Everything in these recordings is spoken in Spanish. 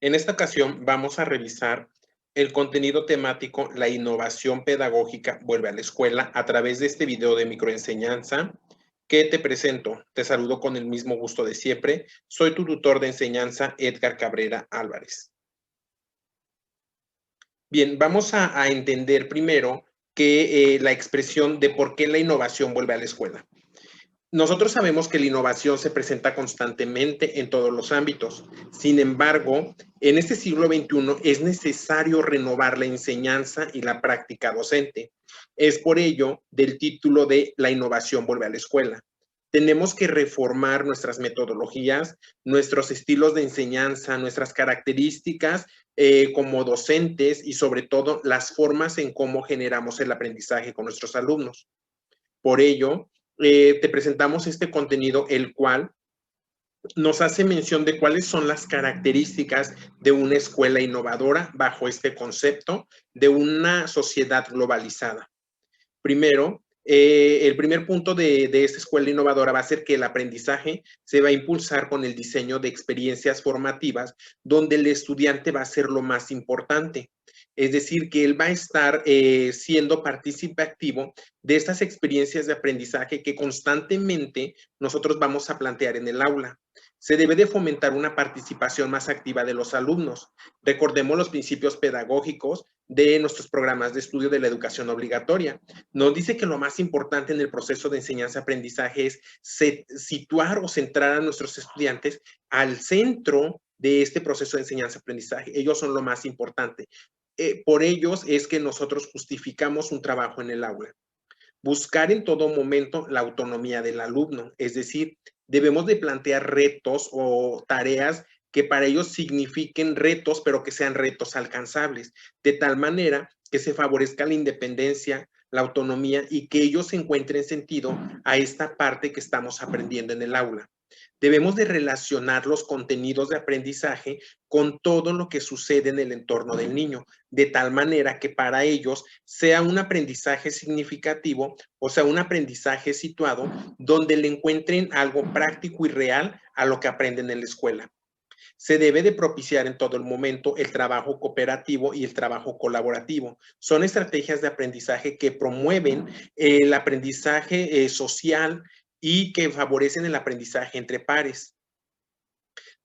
En esta ocasión vamos a revisar el contenido temático La innovación pedagógica vuelve a la escuela a través de este video de microenseñanza que te presento. Te saludo con el mismo gusto de siempre. Soy tu tutor de enseñanza, Edgar Cabrera Álvarez. Bien, vamos a entender primero que la expresión de por qué la innovación vuelve a la escuela. Nosotros sabemos que la innovación se presenta constantemente en todos los ámbitos. Sin embargo, en este siglo XXI es necesario renovar la enseñanza y la práctica docente. Es por ello del título de La innovación vuelve a la escuela. Tenemos que reformar nuestras metodologías, nuestros estilos de enseñanza, nuestras características como docentes y sobre todo las formas en cómo generamos el aprendizaje con nuestros alumnos. Por ello, te presentamos este contenido, el cual nos hace mención de cuáles son las características de una escuela innovadora bajo este concepto de una sociedad globalizada. Primero, el primer punto de esta escuela innovadora va a ser que el aprendizaje se va a impulsar con el diseño de experiencias formativas donde el estudiante va a ser lo más importante. Es decir, que él va a estar siendo partícipe activo de estas experiencias de aprendizaje que constantemente nosotros vamos a plantear en el aula. Se debe de fomentar una participación más activa de los alumnos. Recordemos los principios pedagógicos de nuestros programas de estudio de la educación obligatoria. Nos dice que lo más importante en el proceso de enseñanza-aprendizaje es situar o centrar a nuestros estudiantes al centro de este proceso de enseñanza-aprendizaje. Ellos son lo más importante. Por ellos es que nosotros justificamos un trabajo en el aula. Buscar en todo momento la autonomía del alumno, es decir, debemos de plantear retos o tareas que para ellos signifiquen retos, pero que sean retos alcanzables, de tal manera que se favorezca la independencia, la autonomía y que ellos encuentren sentido a esta parte que estamos aprendiendo en el aula. Debemos de relacionar los contenidos de aprendizaje con todo lo que sucede en el entorno del niño, de tal manera que para ellos sea un aprendizaje significativo, o sea, un aprendizaje situado donde le encuentren algo práctico y real a lo que aprenden en la escuela. Se debe de propiciar en todo el momento el trabajo cooperativo y el trabajo colaborativo. Son estrategias de aprendizaje que promueven el aprendizaje social y que favorecen el aprendizaje entre pares.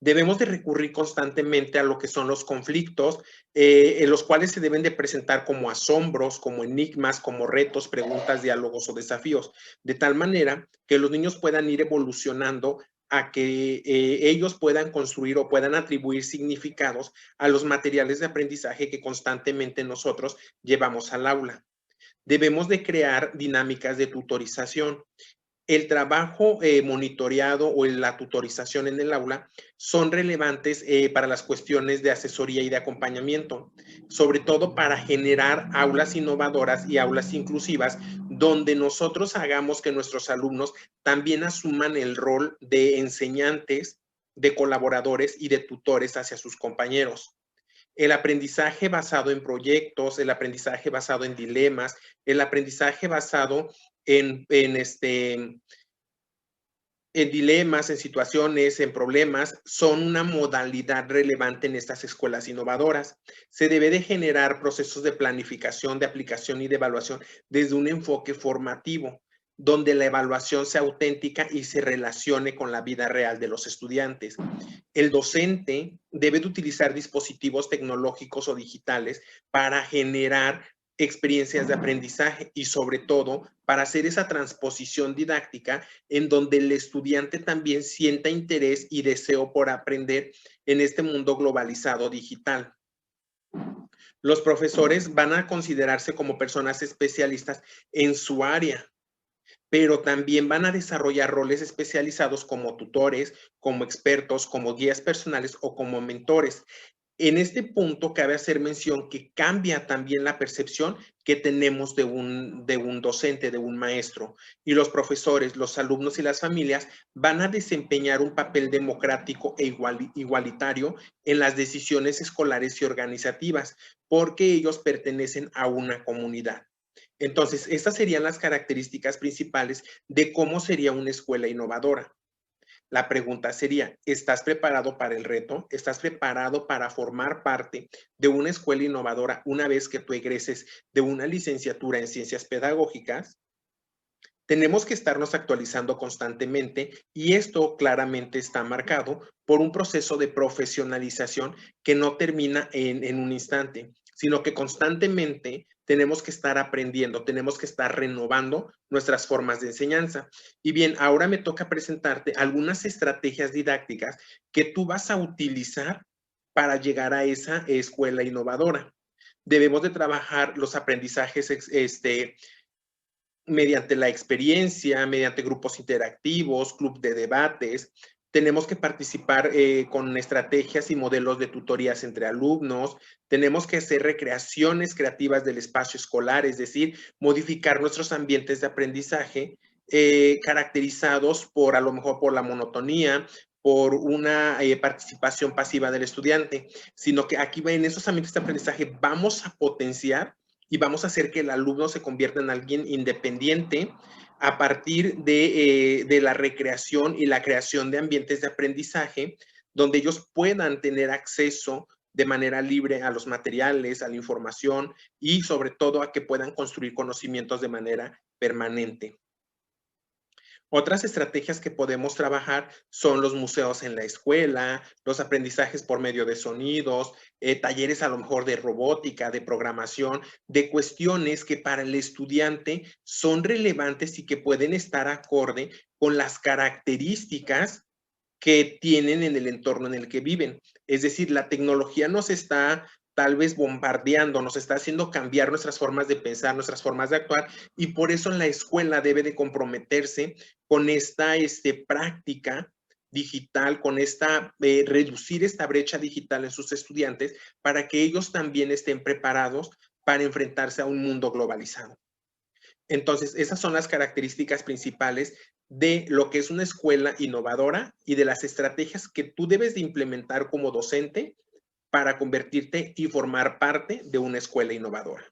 Debemos de recurrir constantemente a lo que son los conflictos, en los cuales se deben de presentar como asombros, como enigmas, como retos, preguntas, diálogos o desafíos, de tal manera que los niños puedan ir evolucionando a que ellos puedan construir o puedan atribuir significados a los materiales de aprendizaje que constantemente nosotros llevamos al aula. Debemos de crear dinámicas de tutorización. El trabajo monitoreado o la tutorización en el aula son relevantes para las cuestiones de asesoría y de acompañamiento, sobre todo para generar aulas innovadoras y aulas inclusivas, donde nosotros hagamos que nuestros alumnos también asuman el rol de enseñantes, de colaboradores y de tutores hacia sus compañeros. El aprendizaje basado en proyectos, el aprendizaje basado en dilemas, el aprendizaje basado en dilemas, en situaciones, en problemas, son una modalidad relevante en estas escuelas innovadoras. Se debe de generar procesos de planificación, de aplicación y de evaluación desde un enfoque formativo, donde la evaluación sea auténtica y se relacione con la vida real de los estudiantes. El docente debe de utilizar dispositivos tecnológicos o digitales para generar experiencias de aprendizaje y sobre todo para hacer esa transposición didáctica en donde el estudiante también sienta interés y deseo por aprender en este mundo globalizado digital. Los profesores van a considerarse como personas especialistas en su área, pero también van a desarrollar roles especializados como tutores, como expertos, como guías personales o como mentores. En este punto cabe hacer mención que cambia también la percepción que tenemos de un docente, de un maestro. Y los profesores, los alumnos y las familias van a desempeñar un papel democrático e igualitario en las decisiones escolares y organizativas, porque ellos pertenecen a una comunidad. Entonces, estas serían las características principales de cómo sería una escuela innovadora. La pregunta sería, ¿estás preparado para el reto? ¿Estás preparado para formar parte de una escuela innovadora una vez que tú egreses de una licenciatura en ciencias pedagógicas? Tenemos que estarnos actualizando constantemente y esto claramente está marcado por un proceso de profesionalización que no termina en un instante, sino que constantemente tenemos que estar aprendiendo, tenemos que estar renovando nuestras formas de enseñanza. Y bien, ahora me toca presentarte algunas estrategias didácticas que tú vas a utilizar para llegar a esa escuela innovadora. Debemos de trabajar los aprendizajes mediante la experiencia, mediante grupos interactivos, club de debates. Tenemos que participar con estrategias y modelos de tutorías entre alumnos. Tenemos que hacer recreaciones creativas del espacio escolar, es decir, modificar nuestros ambientes de aprendizaje caracterizados por a lo mejor por la monotonía, por una participación pasiva del estudiante, sino que aquí en esos ambientes de aprendizaje vamos a potenciar y vamos a hacer que el alumno se convierta en alguien independiente a partir de la recreación y la creación de ambientes de aprendizaje donde ellos puedan tener acceso de manera libre a los materiales, a la información y sobre todo a que puedan construir conocimientos de manera permanente. Otras estrategias que podemos trabajar son los museos en la escuela, los aprendizajes por medio de sonidos, talleres a lo mejor de robótica, de programación, de cuestiones que para el estudiante son relevantes y que pueden estar acorde con las características que tienen en el entorno en el que viven. Es decir, la tecnología nos está tal vez bombardeando, nos está haciendo cambiar nuestras formas de pensar, nuestras formas de actuar, y por eso la escuela debe de comprometerse con esta práctica digital, con reducir esta brecha digital en sus estudiantes para que ellos también estén preparados para enfrentarse a un mundo globalizado. Entonces, esas son las características principales de lo que es una escuela innovadora y de las estrategias que tú debes de implementar como docente para convertirte y formar parte de una escuela innovadora.